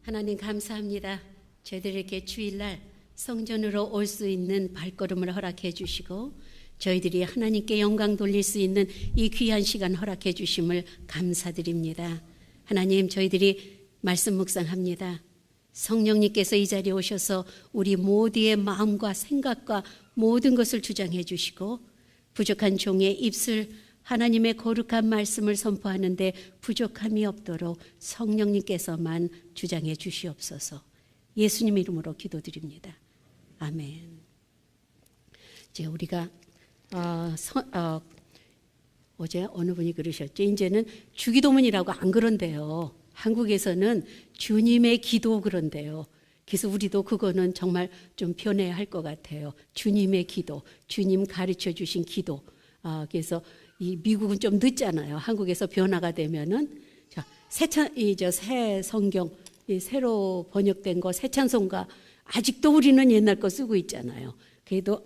하나님 감사합니다. 저희들에게 주일날 성전으로 올 수 있는 발걸음을 허락해 주시고 저희들이 하나님께 영광 돌릴 수 있는 이 귀한 시간 허락해 주심을 감사드립니다. 하나님, 저희들이 말씀 묵상합니다. 성령님께서 이 자리에 오셔서 우리 모두의 마음과 생각과 모든 것을 주장해 주시고 부족한 종의 입술 하나님의 거룩한 말씀을 선포하는데 부족함이 없도록 성령님께서만 주장해 주시옵소서. 예수님 이름으로 기도드립니다. 아멘. 이제 우리가 어제 어느 분이 그러셨죠. 이제는 주기도문이라고 안 그런데요. 한국에서는 주님의 기도 그런데요. 그래서 우리도 그거는 정말 좀 변해야 할 것 같아요. 주님의 기도, 주님 가르쳐 주신 기도. 그래서 이 미국은 좀 늦잖아요. 한국에서 변화가 되면은 새 성경 새로 번역된 거 새 찬송가 아직도 우리는 옛날 거 쓰고 있잖아요. 그래도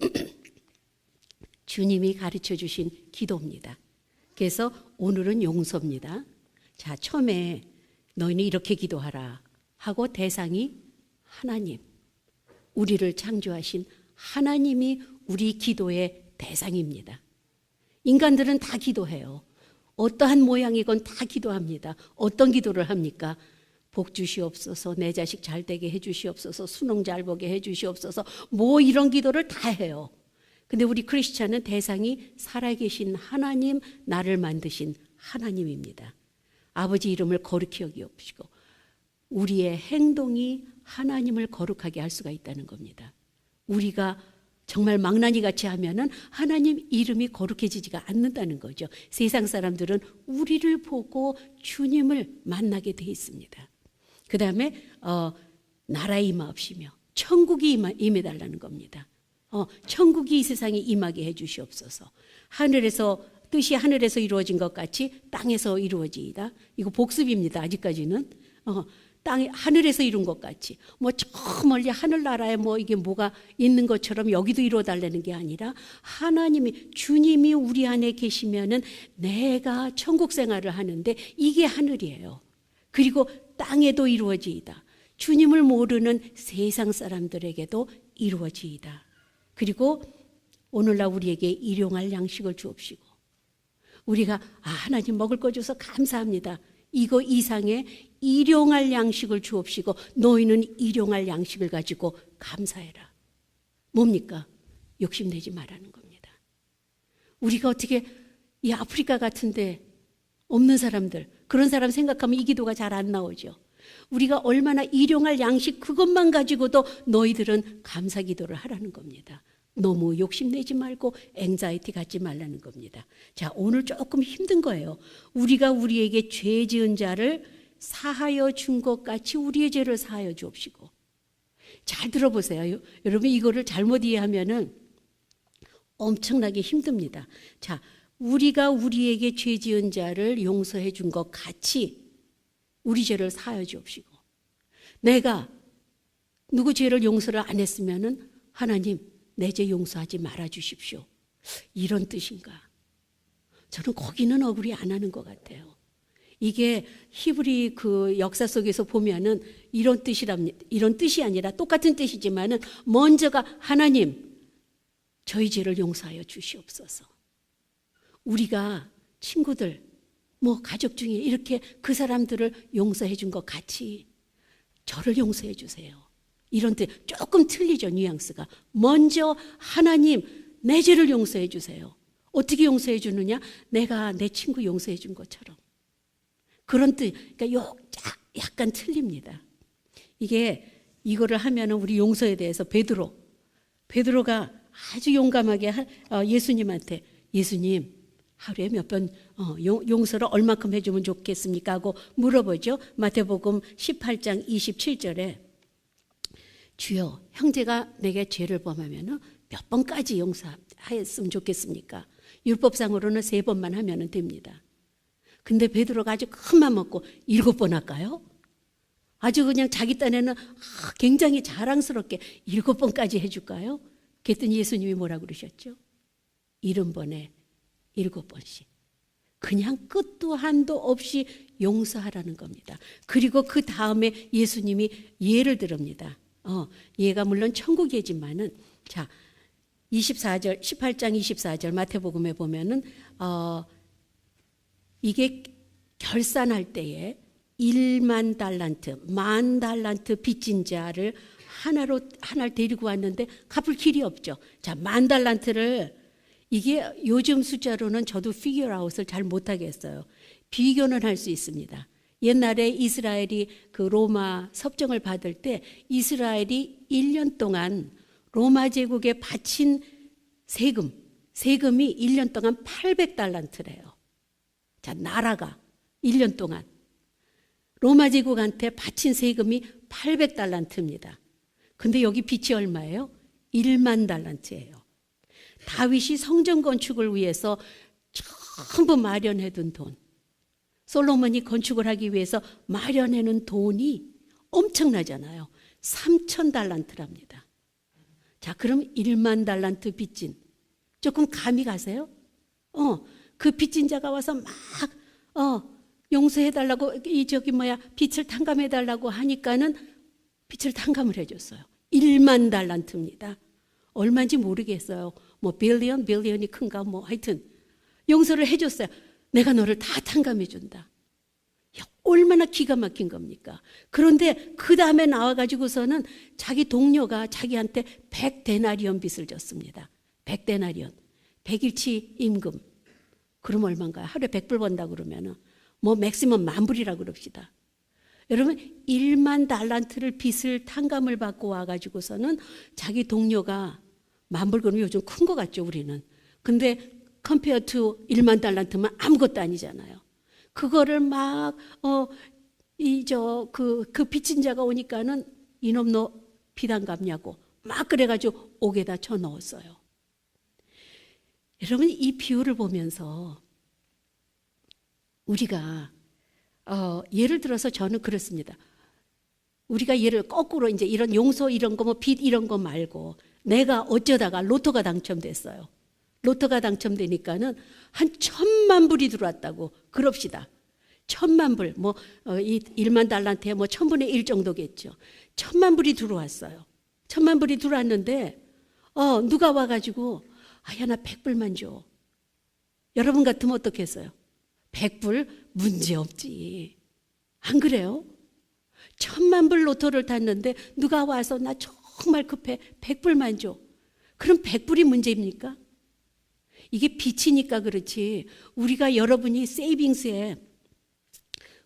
주님이 가르쳐 주신 기도입니다. 그래서 오늘은 용서입니다. 자, 처음에 너희는 이렇게 기도하라 하고 대상이 하나님, 우리를 창조하신 하나님이 우리 기도의 대상입니다. 인간들은 다 기도해요. 어떠한 모양이건 다 기도합니다. 어떤 기도를 합니까? 복 주시옵소서, 내 자식 잘 되게 해 주시옵소서, 수능 잘 보게 해 주시옵소서, 뭐 이런 기도를 다 해요. 근데 우리 크리스찬은 대상이 살아계신 하나님, 나를 만드신 하나님입니다. 아버지 이름을 거룩히 여기옵시고 우리의 행동이 하나님을 거룩하게 할 수가 있다는 겁니다. 우리가 정말 망나니 같이 하면은 하나님 이름이 거룩해지지가 않는다는 거죠. 세상 사람들은 우리를 보고 주님을 만나게 돼 있습니다. 그 다음에 나라에 임하옵시며 천국이 임해달라는 겁니다. 천국이 이 세상에 임하게 해 주시옵소서. 뜻이 하늘에서 이루어진 것 같이 땅에서 이루어지이다. 이거 복습입니다. 아직까지는. 하늘에서 이룬 것 같이 저 멀리 하늘나라에 이게 뭐가 있는 것처럼 여기도 이루어달라는 게 아니라 하나님이 주님이 우리 안에 계시면은 내가 천국 생활을 하는데 이게 하늘이에요. 그리고 땅에도 이루어지이다. 주님을 모르는 세상 사람들에게도 이루어지이다. 그리고 오늘날 우리에게 일용할 양식을 주옵시고 우리가 하나님 먹을 거 줘서 감사합니다. 이거 이상의 일용할 양식을 주옵시고 너희는 일용할 양식을 가지고 감사해라. 뭡니까? 욕심내지 말라는 겁니다. 우리가 어떻게 이 아프리카 같은데 없는 사람들, 그런 사람 생각하면 이 기도가 잘 안 나오죠. 우리가 얼마나 일용할 양식 그것만 가지고도 너희들은 감사 기도를 하라는 겁니다. 너무 욕심내지 말고 앵자이티 갖지 말라는 겁니다. 자, 오늘 조금 힘든 거예요. 우리가 우리에게 죄 지은 자를 사하여 준 것 같이 우리의 죄를 사하여 주옵시고. 잘 들어보세요. 여러분 이거를 잘못 이해하면은 엄청나게 힘듭니다. 자, 우리가 우리에게 죄 지은 자를 용서해 준 것 같이 우리 죄를 사하여 주옵시고. 내가 누구 죄를 용서를 안 했으면은 하나님 내 죄 용서하지 말아 주십시오. 이런 뜻인가? 저는 거기는 억울히 안 하는 것 같아요. 이게 히브리 그 역사 속에서 보면은 이런 뜻이 아니라 똑같은 뜻이지만은 먼저가 하나님 저희 죄를 용서하여 주시옵소서. 우리가 친구들 가족 중에 이렇게 그 사람들을 용서해 준 것 같이 저를 용서해 주세요. 이런 뜻 조금 틀리죠. 뉘앙스가. 먼저 하나님 내 죄를 용서해 주세요. 어떻게 용서해 주느냐? 내가 내 친구 용서해 준 것처럼. 그런 뜻. 그러니까 약간 틀립니다. 이거를 하면은 우리 용서에 대해서 베드로가 아주 용감하게 예수님한테 예수님 하루에 몇 번 용서를 얼마큼 해주면 좋겠습니까? 하고 물어보죠. 마태복음 18장 27절에 주여 형제가 내게 죄를 범하면 몇 번까지 용서하였으면 좋겠습니까? 율법상으로는 3번만 하면 됩니다. 근데 베드로가 아주 큰 맘 먹고 7번 할까요? 아주 그냥 자기 딴에는 굉장히 자랑스럽게 7번까지 해줄까요? 그랬더니 예수님이 뭐라고 그러셨죠? 70번에 7번씩. 그냥 끝도 한도 없이 용서하라는 겁니다. 그리고 그 다음에 예수님이 예를 들읍니다. 얘가 물론 천국 예지만은 자 24절 18장 24절 마태복음에 보면은 이게 결산할 때에 1만 달란트, 10,000달란트 빚진 자를 하나를 데리고 왔는데 갚을 길이 없죠. 자, 10,000달란트를 이게 요즘 숫자로는 저도 피겨 아웃을 잘 못하겠어요. 비교는 할 수 있습니다. 옛날에 이스라엘이 그 로마 섭정을 받을 때 이스라엘이 1년 동안 로마 제국에 바친 세금이 1년 동안 800달란트래요. 자, 나라가 1년 동안 로마 제국한테 바친 세금이 800달란트입니다. 근데 여기 빚이 얼마예요? 1만 달란트예요. 다윗이 성전 건축을 위해서 전부 마련해둔 돈, 솔로몬이 건축을 하기 위해서 마련해놓은 돈이 엄청나잖아요. 3,000달란트랍니다. 자, 그럼 1만 달란트 빚진, 조금 감이 가세요? 그 빚진 자가 와서 막 용서해달라고 빚을 탕감해달라고 하니까는 빚을 탕감을 해줬어요. 1만 달란트입니다. 얼마인지 모르겠어요. 빌리언이 큰가 하여튼 용서를 해줬어요. 내가 너를 다 탕감해준다. 얼마나 기가 막힌 겁니까? 그런데 그 다음에 나와가지고서는 자기 동료가 자기한테 100데나리온 빚을 졌습니다. 100데나리온. 100일치 임금. 그럼 얼마인가요? 하루에 100불 번다 그러면은 맥시멈 10,000불이라고 그럽시다. 여러분 1만 달란트를 빚을 탕감을 받고 와가지고서는 자기 동료가 10,000불 그러면 요즘 큰 거 같죠 우리는. 근데 컴페어 투 1만 달란트면 아무것도 아니잖아요. 그거를 막 그 빚진 자가 오니까는 이놈 너 빚 안 갚냐고 막 그래가지고 옥에다 쳐 넣었어요. 여러분 이 비유를 보면서 우리가 예를 들어서 저는 그렇습니다. 우리가 예를 거꾸로 이제 이런 용서 이런 거 빚 이런 거 말고 내가 어쩌다가 로또가 당첨됐어요. 로또가 당첨되니까는 한 1,000,000불이 들어왔다고 그럽시다. 1,000,000불 이 1만 달란트에 1,000분의 1 정도겠죠. 1,000,000불이 들어왔어요. 1,000,000불이 들어왔는데 누가 와가지고 야 나 100불만 줘. 여러분 같으면 어떻겠어요? 100불 문제 없지. 안 그래요? 1,000,000불 로또를 탔는데 누가 와서 나 정말 급해 100불만 줘. 그럼 100불이 문제입니까? 이게 빚이니까 그렇지. 우리가 여러분이 세이빙스에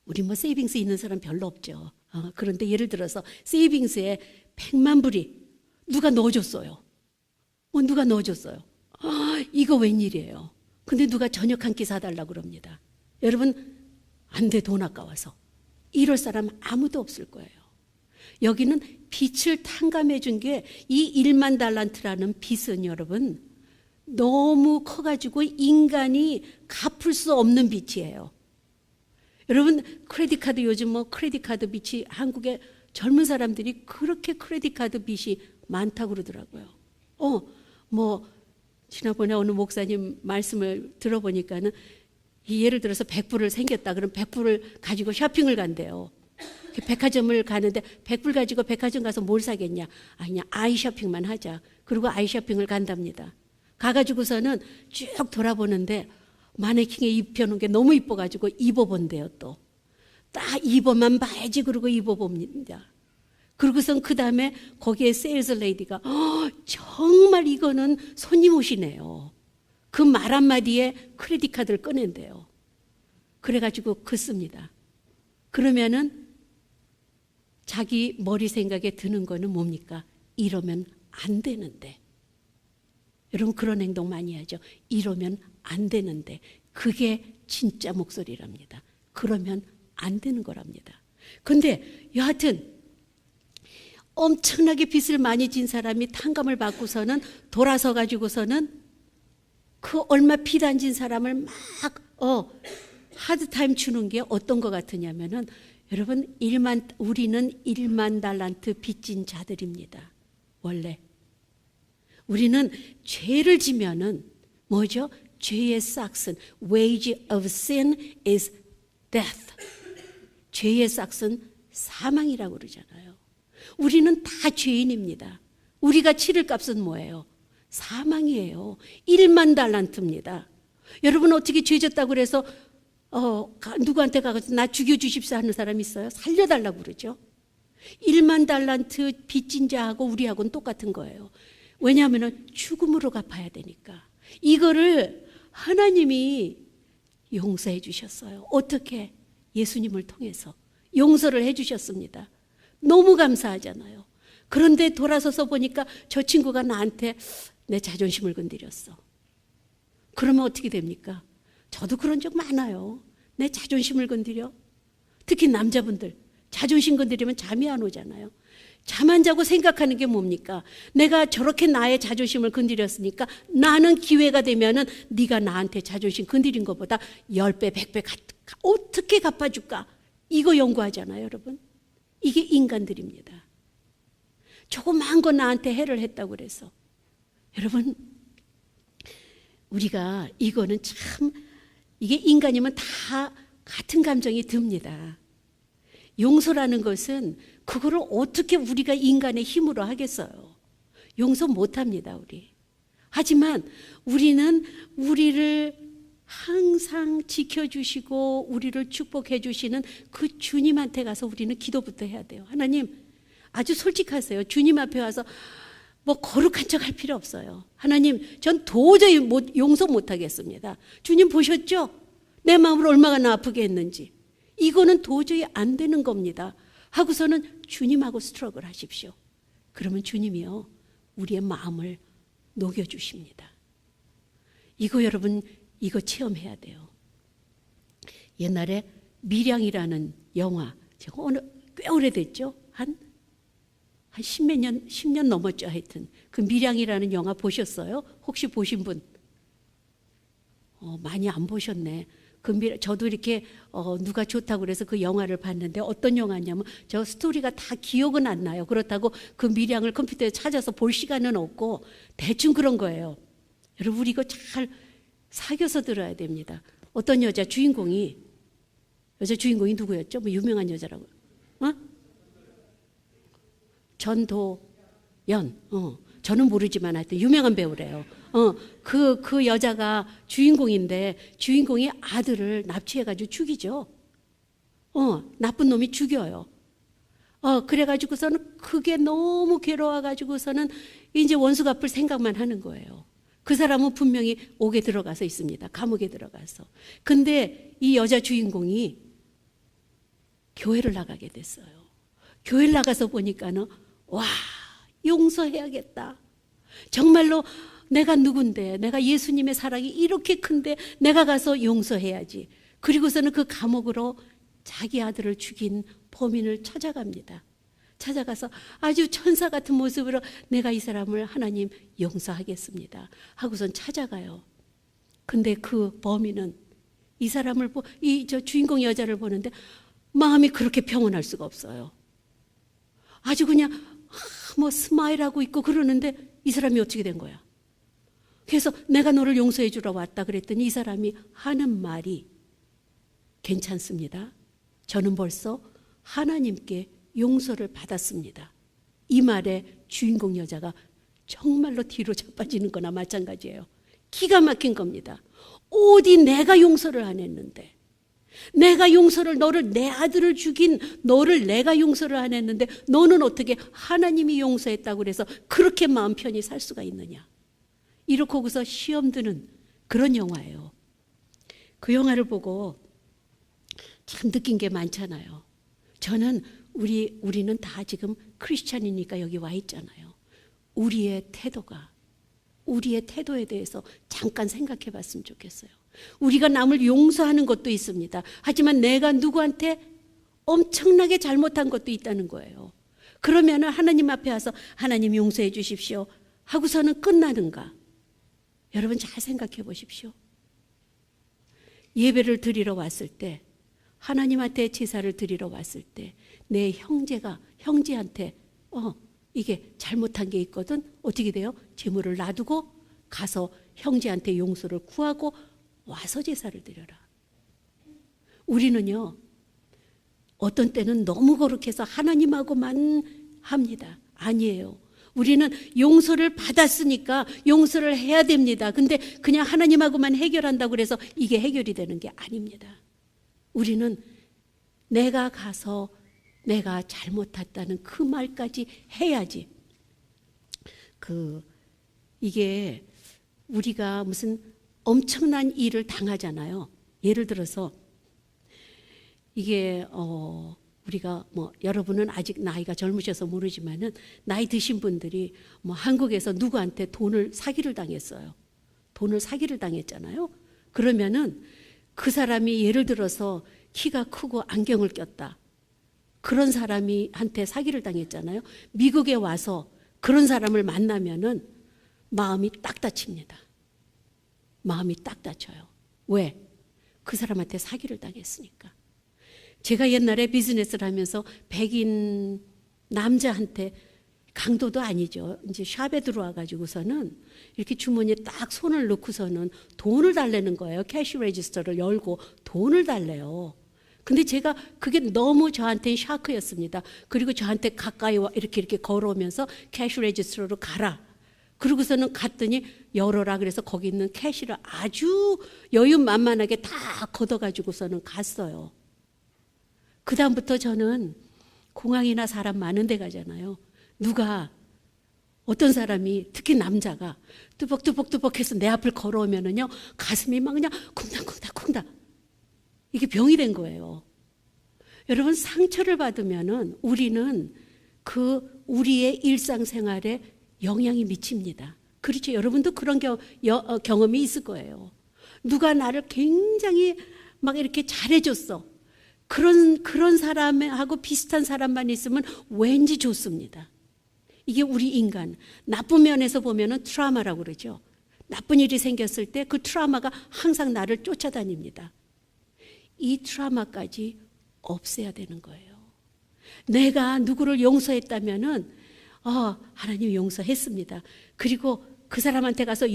우리 세이빙스 있는 사람 별로 없죠. 그런데 예를 들어서 세이빙스에 100만 불이 누가 넣어줬어요. 누가 넣어줬어요. 이거 웬일이에요. 근데 누가 저녁 한 끼 사달라고 그럽니다. 여러분 안 돼, 돈 아까워서. 이럴 사람 아무도 없을 거예요. 여기는 빚을 탕감해 준 게 이 1만 달란트라는 빚은 여러분 너무 커가지고 인간이 갚을 수 없는 빚이에요. 여러분 크레딧 카드 요즘 크레딧 카드 빚이 한국의 젊은 사람들이 그렇게 크레딧 카드 빚이 많다고 그러더라고요. 지난번에 어느 목사님 말씀을 들어보니까는 예를 들어서 100불을 생겼다. 그럼 100불을 가지고 쇼핑을 간대요. 백화점을 가는데 100불 가지고 백화점 가서 뭘 사겠냐? 그냥 아이 쇼핑만 하자. 그리고 아이 쇼핑을 간답니다. 가가지고서는 쭉 돌아보는데 마네킹에 입혀놓은 게 너무 이뻐가지고 입어본대요 또. 딱 입어만 봐야지 그러고 입어봅니다. 그러고선 그 다음에 거기에 세일즈 레이디가 정말 이거는 손님 오시네요. 그 말 한마디에 크레딧 카드를 꺼낸대요. 그래가지고 긋습니다. 그러면은 자기 머리 생각에 드는 거는 뭡니까? 이러면 안 되는데. 여러분 그런 행동 많이 하죠. 이러면 안 되는데. 그게 진짜 목소리랍니다. 그러면 안 되는 거랍니다. 근데 여하튼 엄청나게 빚을 많이 진 사람이 탕감을 받고서는 돌아서 가지고서는 그 얼마 빚 안 진 사람을 막 하드타임 주는 게 어떤 것 같으냐면은 여러분 우리는 1만 달란트 빚진 자들입니다. 원래 우리는 죄를 지면은 뭐죠? 죄의 싹은 wage of sin is death. 죄의 싹은 사망이라고 그러잖아요. 우리는 다 죄인입니다. 우리가 치를 값은 뭐예요? 사망이에요. 1만 달란트입니다. 여러분 어떻게 죄 졌다고 그래서 누구한테 가서 나 죽여주십시오 하는 사람 있어요? 살려달라고 그러죠. 1만 달란트 빚진 자하고 우리하고는 똑같은 거예요. 왜냐하면 죽음으로 갚아야 되니까. 이거를 하나님이 용서해 주셨어요. 어떻게? 예수님을 통해서 용서를 해 주셨습니다. 너무 감사하잖아요. 그런데 돌아서서 보니까 저 친구가 나한테 내 자존심을 건드렸어. 그러면 어떻게 됩니까? 저도 그런 적 많아요. 내 자존심을 건드려. 특히 남자분들 자존심 건드리면 잠이 안 오잖아요. 잠 안 자고 생각하는 게 뭡니까? 내가 저렇게 나의 자존심을 건드렸으니까 나는 기회가 되면은 네가 나한테 자존심 건드린 것보다 10배, 100배 어떻게 갚아줄까? 이거 연구하잖아요, 여러분. 이게 인간들입니다. 조그마한 거 나한테 해를 했다고 그래서. 여러분, 우리가 이거는 참, 이게 인간이면 다 같은 감정이 듭니다. 용서라는 것은 그거를 어떻게 우리가 인간의 힘으로 하겠어요? 용서 못합니다, 우리. 하지만 우리는 우리를 항상 지켜주시고 우리를 축복해 주시는 그 주님한테 가서 우리는 기도부터 해야 돼요. 하나님, 아주 솔직하세요. 주님 앞에 와서 뭐 거룩한 척 할 필요 없어요. 하나님, 전 도저히 용서 못하겠습니다. 주님 보셨죠? 내 마음을 얼마나 아프게 했는지. 이거는 도저히 안 되는 겁니다. 하고서는 주님하고 스트러글 하십시오. 그러면 주님이요, 우리의 마음을 녹여주십니다. 이거 여러분, 이거 체험해야 돼요. 옛날에 밀양이라는 영화, 꽤 오래됐죠? 한 10년 넘었죠, 하여튼. 그 밀양이라는 영화 보셨어요? 혹시 보신 분? 많이 안 보셨네. 저도 이렇게 누가 좋다고 그래서 그 영화를 봤는데 어떤 영화냐면 저 스토리가 다 기억은 안 나요. 그렇다고 그 밀양을 컴퓨터에 찾아서 볼 시간은 없고 대충 그런 거예요. 여러분, 우리 이거 잘 사겨서 들어야 됩니다. 어떤 여자 주인공이 누구였죠? 뭐 유명한 여자라고. 전도연. 저는 모르지만 하여튼 유명한 배우래요. 그 여자가 주인공인데 주인공이 아들을 납치해가지고 죽이죠. 나쁜 놈이 죽여요. 그래가지고서는 그게 너무 괴로워가지고서는 이제 원수 갚을 생각만 하는 거예요. 그 사람은 분명히 옥에 들어가서 있습니다. 감옥에 들어가서. 근데 이 여자 주인공이 교회를 나가게 됐어요. 교회를 나가서 보니까는 와, 용서해야겠다. 정말로 내가 누군데, 내가 예수님의 사랑이 이렇게 큰데 내가 가서 용서해야지. 그리고서는 그 감옥으로 자기 아들을 죽인 범인을 찾아갑니다. 찾아가서 아주 천사 같은 모습으로 내가 이 사람을 하나님 용서하겠습니다 하고선 찾아가요. 근데 그 범인은 이 사람을 저 주인공 여자를 보는데 마음이 그렇게 평온할 수가 없어요. 아주 그냥 뭐 스마일하고 있고 그러는데 이 사람이 어떻게 된 거야? 그래서 내가 너를 용서해 주러 왔다 그랬더니 이 사람이 하는 말이 괜찮습니다. 저는 벌써 하나님께 용서를 받았습니다. 이 말에 주인공 여자가 정말로 뒤로 자빠지는 거나 마찬가지예요. 기가 막힌 겁니다. 어디 내가 용서를 안 했는데, 내가 용서를, 너를, 내 아들을 죽인 너를 내가 용서를 안 했는데 너는 어떻게 하나님이 용서했다고 그래서 그렇게 마음 편히 살 수가 있느냐. 이렇게 하고서 시험 드는 그런 영화예요. 그 영화를 보고 참 느낀 게 많잖아요. 저는 우리는 다 지금 크리스찬이니까 여기 와 있잖아요. 우리의 태도에 대해서 잠깐 생각해 봤으면 좋겠어요. 우리가 남을 용서하는 것도 있습니다. 하지만 내가 누구한테 엄청나게 잘못한 것도 있다는 거예요. 그러면 하나님 앞에 와서 하나님 용서해 주십시오 하고서는 끝나는가? 여러분 잘 생각해 보십시오. 예배를 드리러 왔을 때, 하나님한테 제사를 드리러 왔을 때 내 형제한테 이게 잘못한 게 있거든. 어떻게 돼요? 재물을 놔두고 가서 형제한테 용서를 구하고 와서 제사를 드려라. 우리는요, 어떤 때는 너무 거룩해서 하나님하고만 합니다. 아니에요. 우리는 용서를 받았으니까 용서를 해야 됩니다. 근데 그냥 하나님하고만 해결한다고 해서 이게 해결이 되는 게 아닙니다. 우리는 내가 가서 내가 잘못했다는 그 말까지 해야지. 이게 우리가 무슨 엄청난 일을 당하잖아요. 예를 들어서 이게 우리가 여러분은 아직 나이가 젊으셔서 모르지만은 나이 드신 분들이 한국에서 누구한테 돈을 사기를 당했어요. 돈을 사기를 당했잖아요. 그러면은 그 사람이 예를 들어서 키가 크고 안경을 꼈다. 그런 사람이 한테 사기를 당했잖아요. 미국에 와서 그런 사람을 만나면은 마음이 딱 다칩니다. 마음이 딱 다쳐요. 왜? 그 사람한테 사기를 당했으니까. 제가 옛날에 비즈니스를 하면서 백인 남자한테, 강도도 아니죠, 이제 샵에 들어와 가지고서는 이렇게 주머니에 딱 손을 넣고서는 돈을 달라는 거예요. 캐시 레지스터를 열고 돈을 달래요. 근데 제가 그게 너무 저한테는 샤크였습니다. 그리고 저한테 가까이 와 이렇게 걸어오면서 캐시 레지스터로 가라. 그러고서는 갔더니 열어라 그래서 거기 있는 캐시를 아주 여유만만하게 다 걷어가지고서는 갔어요. 그 다음부터 저는 공항이나 사람 많은 데 가잖아요. 누가 어떤 사람이 특히 남자가 뚜벅뚜벅뚜벅해서 내 앞을 걸어오면은요, 가슴이 막 그냥 쿵당쿵당쿵당. 이게 병이 된 거예요. 여러분, 상처를 받으면은 우리는 우리의 일상생활에 영향이 미칩니다. 그렇죠? 여러분도 그런 경험이 있을 거예요. 누가 나를 굉장히 막 이렇게 잘해줬어. 그런 사람하고 비슷한 사람만 있으면 왠지 좋습니다. 이게 우리 인간, 나쁜 면에서 보면은 트라우마라고 그러죠. 나쁜 일이 생겼을 때 그 트라우마가 항상 나를 쫓아다닙니다. 이 트라우마까지 없애야 되는 거예요. 내가 누구를 용서했다면은 하나님 용서했습니다. 그리고 그 사람한테 가서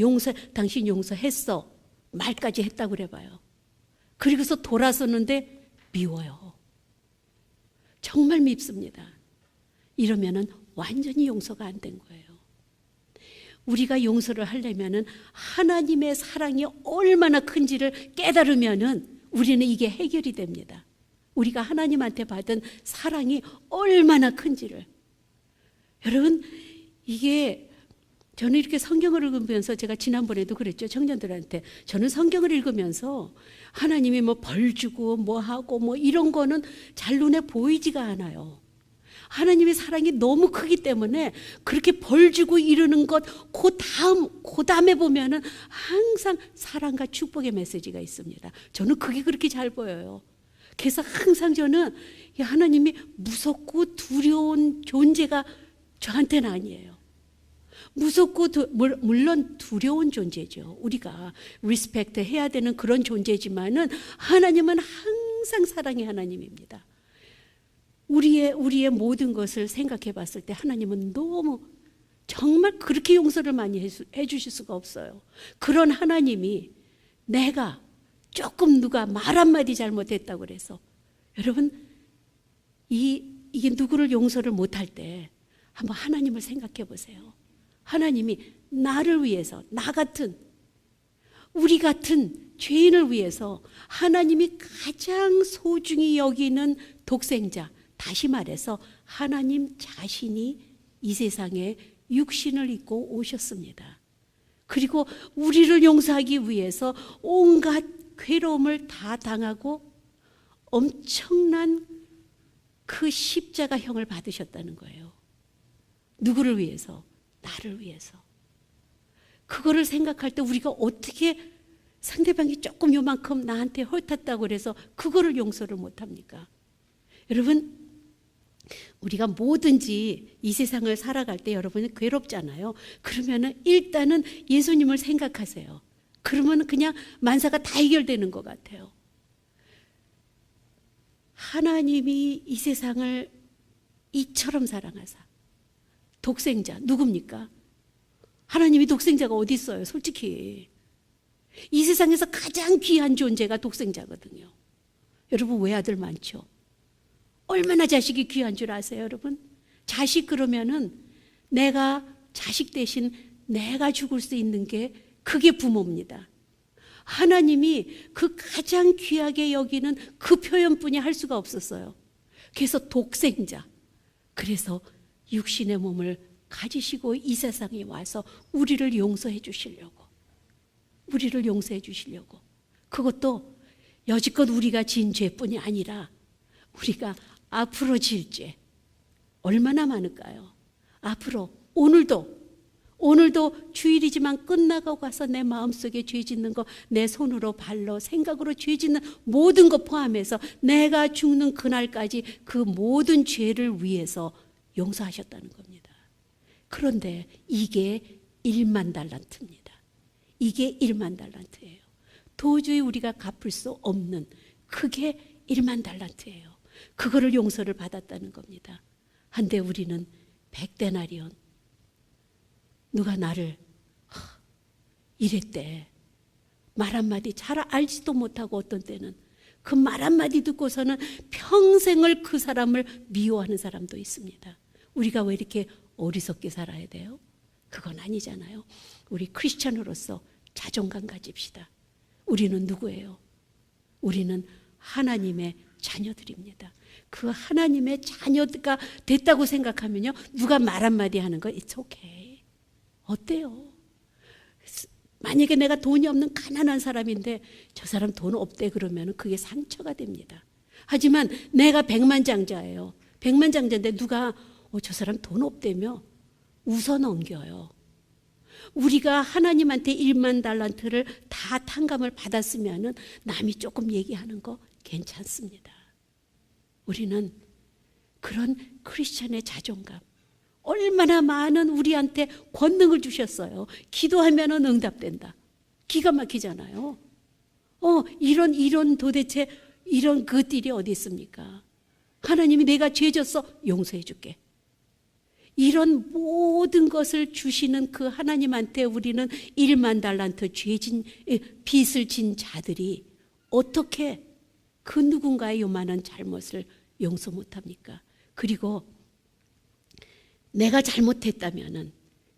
당신 용서했어 말까지 했다고 그래봐요. 그리고서 돌아서는데 미워요. 정말 밉습니다. 이러면은 완전히 용서가 안 된 거예요. 우리가 용서를 하려면은 하나님의 사랑이 얼마나 큰지를 깨달으면은 우리는 이게 해결이 됩니다. 우리가 하나님한테 받은 사랑이 얼마나 큰지를. 여러분, 이게 저는 이렇게 성경을 읽으면서, 제가 지난번에도 그랬죠, 청년들한테. 저는 성경을 읽으면서 하나님이 벌 주고 하고 이런 거는 잘 눈에 보이지가 않아요. 하나님의 사랑이 너무 크기 때문에 그렇게 벌 주고 이러는 것, 그 다음에 보면은 항상 사랑과 축복의 메시지가 있습니다. 저는 그게 그렇게 잘 보여요. 그래서 항상 저는 하나님이 무섭고 두려운 존재가 저한테는 아니에요. 무섭고 물론 두려운 존재죠. 우리가 리스펙트 해야 되는 그런 존재지만은 하나님은 항상 사랑의 하나님입니다. 우리의 모든 것을 생각해 봤을 때 하나님은 너무 정말 그렇게 용서를 많이 해 주실 수가 없어요. 그런 하나님이 내가 조금 누가 말 한마디 잘못했다고 그래서, 여러분, 이게 누구를 용서를 못할 때 한번 하나님을 생각해 보세요. 하나님이 나를 위해서, 나 같은, 우리 같은 죄인을 위해서 하나님이 가장 소중히 여기는 독생자, 다시 말해서 하나님 자신이 이 세상에 육신을 입고 오셨습니다. 그리고 우리를 용서하기 위해서 온갖 괴로움을 다 당하고 엄청난 그 십자가형을 받으셨다는 거예요. 누구를 위해서? 나를 위해서. 그거를 생각할 때 우리가 어떻게 상대방이 조금 요만큼 나한테 헐탔다고 그래서 그거를 용서를 못합니까? 여러분, 우리가 뭐든지 이 세상을 살아갈 때 여러분이 괴롭잖아요. 그러면은 일단은 예수님을 생각하세요. 그러면 그냥 만사가 다 해결되는 것 같아요. 하나님이 이 세상을 이처럼 사랑하사, 독생자 누굽니까? 하나님이 독생자가 어디 있어요? 솔직히 이 세상에서 가장 귀한 존재가 독생자거든요. 여러분, 외아들 많죠? 얼마나 자식이 귀한 줄 아세요, 여러분? 자식 그러면은 내가 자식 대신 내가 죽을 수 있는 게 그게 부모입니다. 하나님이 그 가장 귀하게 여기는 그 표현뿐이 할 수가 없었어요. 그래서 독생자, 그래서 육신의 몸을 가지시고 이 세상에 와서 우리를 용서해 주시려고, 우리를 용서해 주시려고, 그것도 여지껏 우리가 지은 죄뿐이 아니라 우리가 앞으로 지을 죄 얼마나 많을까요? 앞으로 오늘도 주일이지만 끝나고 가서 내 마음속에 죄 짓는 거, 내 손으로 발로 생각으로 죄 짓는 모든 것 포함해서 내가 죽는 그날까지 그 모든 죄를 위해서 용서하셨다는 겁니다. 그런데 이게 1만 달란트입니다. 이게 1만 달란트예요. 도저히 우리가 갚을 수 없는, 그게 1만 달란트예요. 그거를 용서를 받았다는 겁니다. 한데 우리는 100데나리온, 누가 나를 이랬대, 말 한마디 잘 알지도 못하고 어떤 때는 그 말 한마디 듣고서는 평생을 그 사람을 미워하는 사람도 있습니다. 우리가 왜 이렇게 어리석게 살아야 돼요? 그건 아니잖아요. 우리 크리스찬으로서 자존감 가집시다. 우리는 누구예요? 우리는 하나님의 자녀들입니다. 그 하나님의 자녀가 됐다고 생각하면요, 누가 말 한마디 하는 거 it's okay. 어때요? 만약에 내가 돈이 없는 가난한 사람인데 저 사람 돈 없대 그러면 그게 상처가 됩니다. 하지만 내가 백만장자예요. 백만장자인데 누가 저 사람 돈 없대며 웃어 넘겨요. 우리가 하나님한테 1만 달란트를 다 탕감을 받았으면 남이 조금 얘기하는 거 괜찮습니다. 우리는 그런 크리스천의 자존감, 얼마나 많은 우리한테 권능을 주셨어요. 기도하면 응답된다. 기가 막히잖아요. 이런 도대체 이런 그들이 어디 있습니까? 하나님이 내가 죄 졌어, 용서해 줄게. 이런 모든 것을 주시는 그 하나님한테 우리는 1만 달란트 빚을 진 자들이 어떻게 그 누군가의 요만한 잘못을 용서 못합니까? 그리고 내가 잘못했다면은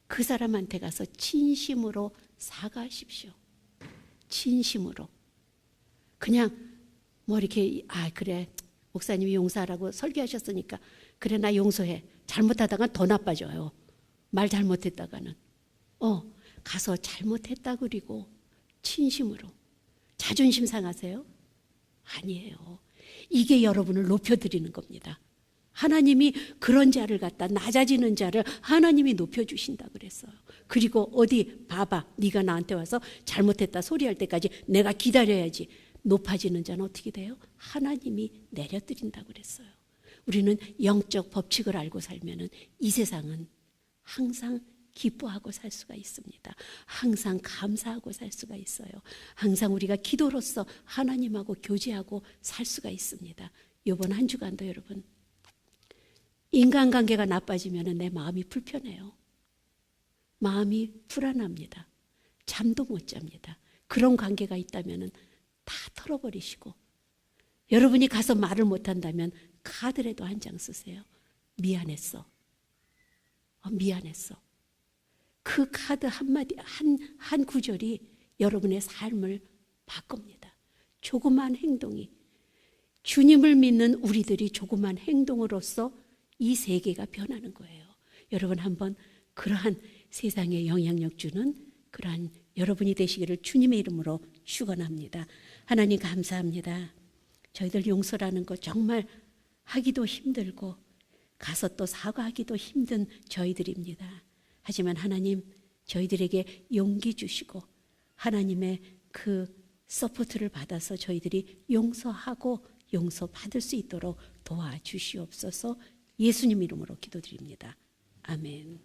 그 사람한테 가서 진심으로 사과하십시오. 진심으로. 그냥 뭐 이렇게 그래 목사님이 용서하라고 설교하셨으니까 그래 나 용서해. 잘못하다가 더 나빠져요. 말 잘못했다가는. 가서 잘못했다 그리고 진심으로. 자존심 상하세요? 아니에요. 이게 여러분을 높여드리는 겁니다. 하나님이 그런 자를 갖다, 낮아지는 자를 하나님이 높여주신다 그랬어요. 그리고 어디 봐봐, 네가 나한테 와서 잘못했다 소리할 때까지 내가 기다려야지. 높아지는 자는 어떻게 돼요? 하나님이 내려드린다 그랬어요. 우리는 영적 법칙을 알고 살면은 이 세상은 항상 기뻐하고 살 수가 있습니다. 항상 감사하고 살 수가 있어요. 항상 우리가 기도로서 하나님하고 교제하고 살 수가 있습니다. 이번 한 주간도 여러분, 인간관계가 나빠지면 내 마음이 불편해요. 마음이 불안합니다. 잠도 못 잡니다. 그런 관계가 있다면 다 털어버리시고, 여러분이 가서 말을 못한다면 카드라도 한 장 쓰세요. 미안했어. 미안했어. 그 카드 한마디, 한 구절이 여러분의 삶을 바꿉니다. 조그만 행동이, 주님을 믿는 우리들이 조그만 행동으로서 이 세계가 변하는 거예요. 여러분 한번 그러한 세상에 영향력 주는 그러한 여러분이 되시기를 주님의 이름으로 축원합니다. 하나님 감사합니다. 저희들 용서라는 거 정말 하기도 힘들고 가서 또 사과하기도 힘든 저희들입니다. 하지만 하나님 저희들에게 용기 주시고 하나님의 그 서포트를 받아서 저희들이 용서하고 용서받을 수 있도록 도와주시옵소서. 예수님 이름으로 기도드립니다. 아멘.